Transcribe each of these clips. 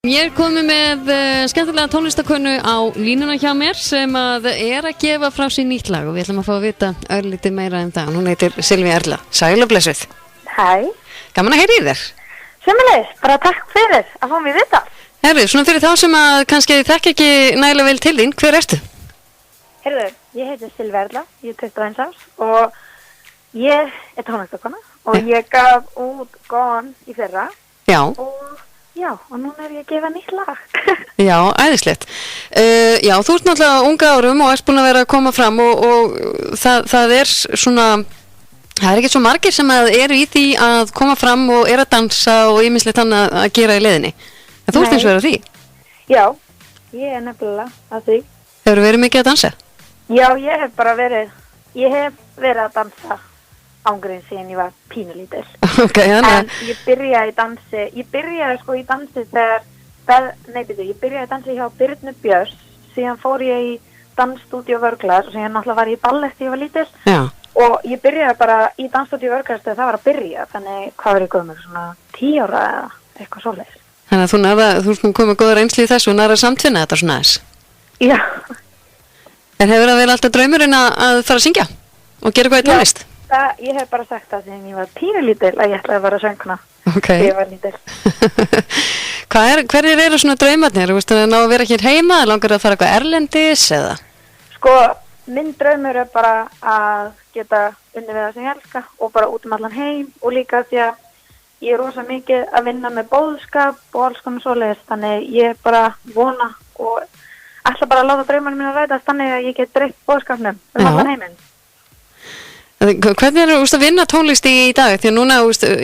Ég komi með skemmtilega tónlistakonu á línuna hjá mér sem að gefa frá sér nýtt lag og við ætlum að fá að vita örlítið meira það. Hún heitir Sylvía Erla. Sæl og blessuð. Hæ. Gaman að heyra í þér. Sömuleiðis, bara takk fyrir að fá mig vita. Herru, svona fyrir þá sem að kannski þekki ekki nægilega vel til þín, hver ertu? Herru, ég heiti Sylvía Erla, ég er 21 árs og ég er tónlistakona og ég gaf út Gone í fyrra. Já. Já, og núna er ég að gefa nýtt lag. Já, æðislegt. Já, þú ert náttúrulega unga árum og ert búin að vera að koma fram og það er svona, það er ekki svo margir sem eru í því að koma fram og að dansa og ýmislegt annað að gera í leiðinni. En þú ert eins og verið að því? Já, ég er nefnilega að því. Hefur verið mikið að dansa? Já, ég hef verið að dansa ángrín síðan ég var pínulítil. Okay, en ég byrjaði í dansi þegar, ég byrjaði í dansi hjá Birnu Björns, síðan fór ég í dansstúdíu Vörglas og síðan náttúrulega var ég í ballett þegar ég var lítil. Já. Og ég byrjaði bara í dansstúdíu Vörglas þegar það var að byrja, þannig hvað var ég gömul, svona 10 ára eða eitthvað svoleiðis. Þannig að þú ert komið góða reynslu í þessu og nærað samtvinna þetta svona þess. Já. En hefur það verið alltaf draumurinn að fara að syngja og gera eitthvað í tónlist? Ég hef bara sagt það þegar ég var pínulítil að ég ætlaði að vera sönguna. Okay. Þegar ég var lítil. Hverjir eru svona draumarnir? Þú veist að ná að vera hér heima, langar að fara eitthvað erlendis eða? Sko, minn draumur er bara að geta unnið við það sem ég elska og bara út allan heim og líka því að ég er rosa mikið að vinna með boðskap og alls konar svoleiðis, þannig ég bara vona og ætla bara að láta draumarnir mín að rætast þannig að ég get breytt boðskapnum allan heiminn. Hvernig er að vinna tónlist í dag? Því að núna,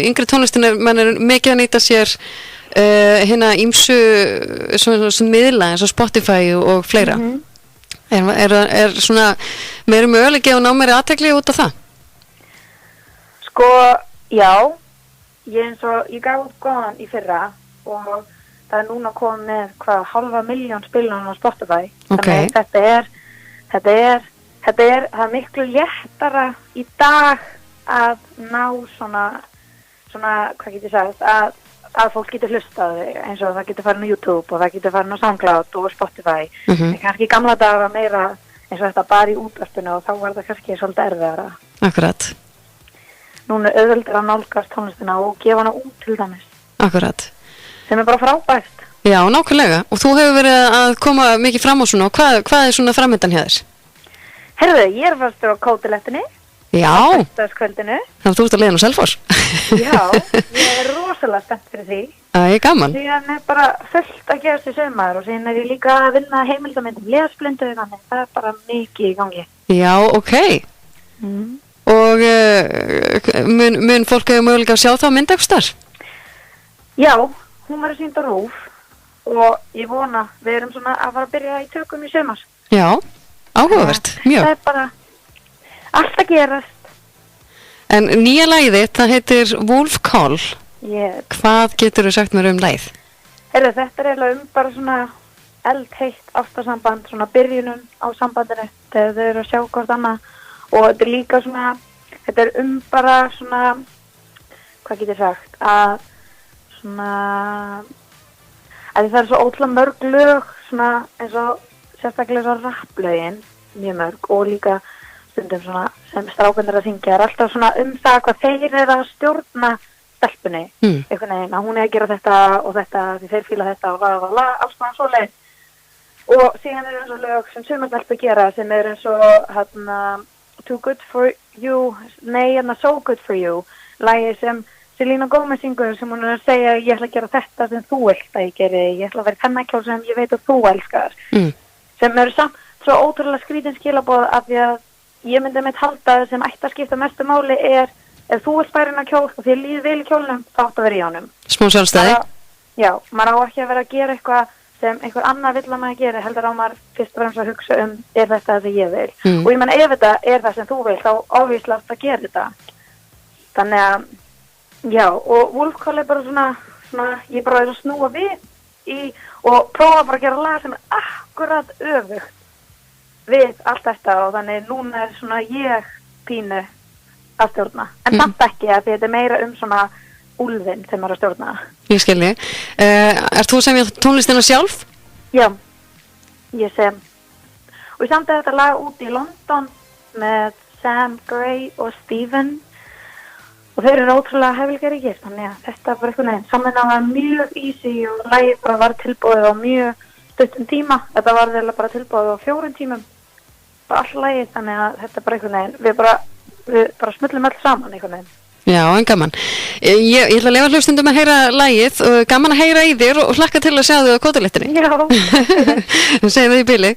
yngri tónlistin mann er mikið að nýta sér hérna ýmsu svona miðla eins og Spotify og fleira. Er svona meira möguleiki að ná meira athygli út af það? Sko, já. Ég gaf út Gone í fyrra og það er núna komið með 500.000 spilunum á Spotify. Okay. Þannig það er miklu léttara í dag að ná svona hvað getur ég sagt, að fólk getur hlustað eins og það getur farin á YouTube og það getur farin á SoundCloud og Spotify. En kannski í gamla daga meira eins og þetta bara í útvarpinu og þá var það kannski svolítið erfiðara. Akkurat. Núna er auðveldara að nálgast tónlistina og gefa hana út til dæmis. Akkurat. Sem er bara frábært. Já, nákvæmlega. Og þú hefur verið að koma mikið fram á svona og hvað er svona framöndan hjá þér? Herðu, ég er fastur á Kótilettinni. Já. Á föstudagskvöldinu. Þannig að þú ert að leiðin á Selfoss. Já, ég er rosalega spennt fyrir því. Það er gaman. Síðan er bara fullt að gerast í sumar og síðan er ég líka að vinna heimildamyndum lesblindu, þannig það er bara mikið í gangi. Já, ok. Og mun fólk hefur mögulega að sjá þá mynd eitthvað starf? Já, hún var að sýnda RÚV og ég vona, við erum svona að fara að byrja í tökum í sumar. Já. Áhugavert, mjög. Það er bara allt að gerast. En nýja lagið þitt, það heitir Wolf Call. Yes. Hvað geturðu sagt mér lagið? Þetta er eiginlega bara svona eldheitt ástarsamband, svona byrjunum á sambandinu þegar þau eru að sjá hvort annað og þetta er líka svona, þetta er bara svona, hvað getur sagt, að svona, að það er svo ótrúlega mörg lög, svona eins og sérstaklega svo rapplögin, mjög mörg og líka stundum svona sem strákunir að syngja er alltaf svona það hvað þeir eru að stjórna stelpunni, einhvern veginn að hún er að gera þetta og þetta því þeir fíla þetta og alls maður svo leið og síðan eru eins og lög sem sumar stelpur gera sem eru eins og Too Good For You, So Good For You lagi sem Selena Gomez syngur sem hún er að segja ég ætla að gera þetta sem þú vilt að ég geri, ég ætla að vera pennakjól sem ég veit að þú elskar sem eru samt svo ótrúlega skrítin skilaboð af því að ég myndi mitt halda sem ætti að skipta mestu máli er ef þú vilt bæra kjól og þér líður vel í kjólnum þá átt að vera í honum. Smá sjálfstæði? Já, maður á ekki að vera að gera eitthvað sem einhver annar vill að maður gera heldur á maður fyrst og fremst að hugsa er þetta það ég vil og ég menn ef þetta er það sem þú vil þá ávíslast að gera þetta. Þannig að já, og Wolf Call er bara svona ég bara er að snúa við og prófa bara að gera lag sem er akkurat öfugt við allt þetta og þannig núna er svona ég pínu að stjórna en samt ekki að þetta er meira svona úlfinn sem er að stjórna. Ég skilji. Ert þú að semja tónlistina sjálf? Já, ég sem. Og ég samdi þetta lag út í London með Sam Gray og Steven og þeir eru ótrúlega hæfileikaríkir, þannig að þetta var einhvern veginn. Samvinna var mjög easy og lagið bara var tilbúið á mjög stuttum tíma. Þetta var þeirra bara tilbúið á 4 tímum. Bara all lagið, þannig að þetta bara einhvern veginn. Við bara smullum öll saman einhvern veginn. Já, en gaman. Ég ætla að lefa hlustundum að heyra lagið og gaman að heyra í þér og hlakka til að sjá þig á kótalettinni. Já. Segðu þið í bili.